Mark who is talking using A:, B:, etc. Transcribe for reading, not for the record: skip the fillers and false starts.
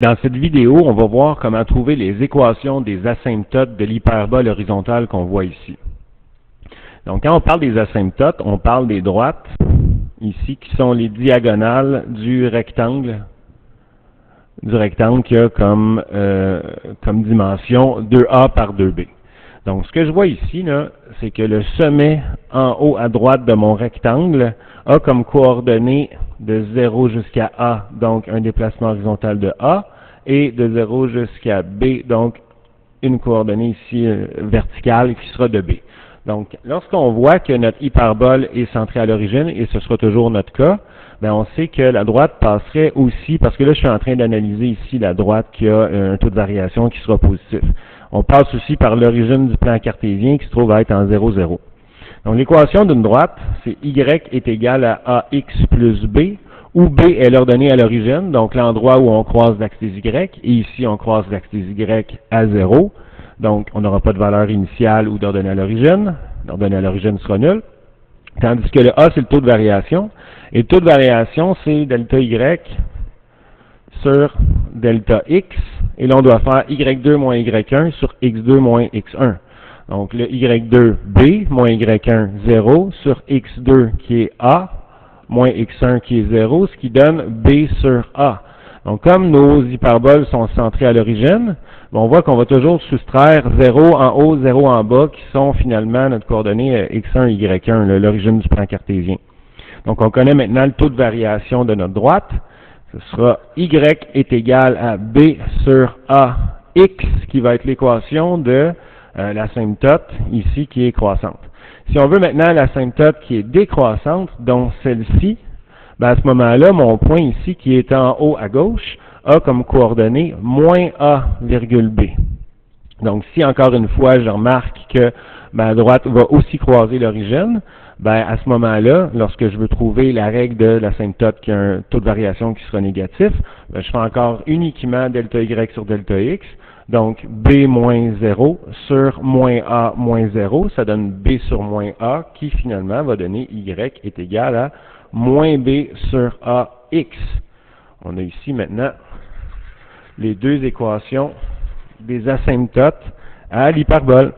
A: Dans cette vidéo, on va voir comment trouver les équations des asymptotes de l'hyperbole horizontale qu'on voit ici. Donc, quand on parle des asymptotes, on parle des droites, ici, qui sont les diagonales du rectangle qui a comme dimension 2A par 2B. Donc, ce que je vois ici, là, c'est que le sommet en haut à droite de mon rectangle a comme coordonnées de 0 jusqu'à A, donc un déplacement horizontal de A, et de 0 jusqu'à B, donc une coordonnée ici verticale qui sera de B. Donc, lorsqu'on voit que notre hyperbole est centrée à l'origine, et ce sera toujours notre cas, bien, on sait que la droite passerait aussi, parce que là, je suis en train d'analyser ici la droite qui a un taux de variation qui sera positif. On passe aussi par l'origine du plan cartésien qui se trouve à être en 0, 0. Donc, l'équation d'une droite, c'est y est égal à ax plus b, où b est l'ordonnée à l'origine, donc l'endroit où on croise l'axe des y, et ici, on croise l'axe des y à 0. Donc, on n'aura pas de valeur initiale ou d'ordonnée à l'origine. L'ordonnée à l'origine sera nulle. Tandis que le a, c'est le taux de variation. Et le taux de variation, c'est delta y sur delta x. Et là, on doit faire y2 moins y1 sur x2 moins x1. Donc, le y2b moins y1, 0, sur x2 qui est a, moins x1 qui est 0, ce qui donne b sur a. Donc, comme nos hyperboles sont centrées à l'origine, on voit qu'on va toujours soustraire 0 en haut, 0 en bas, qui sont finalement notre coordonnée x1 et y1, l'origine du plan cartésien. Donc, on connaît maintenant le taux de variation de notre droite. Ce sera y est égal à b sur a x, qui va être l'équation de l'asymptote ici qui est croissante. Si on veut maintenant l'asymptote qui est décroissante, donc celle-ci, ben à ce moment-là, mon point ici qui est en haut à gauche a comme coordonnée moins a virgule b. Donc si encore une fois je remarque que ma droite va aussi croiser l'origine, ben à ce moment-là, lorsque je veux trouver la règle de l'asymptote qui a un taux de variation qui sera négatif, ben, je fais encore uniquement delta y sur delta x. Donc, b moins 0 sur moins a moins 0, ça donne b sur moins a, qui finalement va donner y est égal à moins b sur a x. On a ici maintenant les deux équations des asymptotes à l'hyperbole.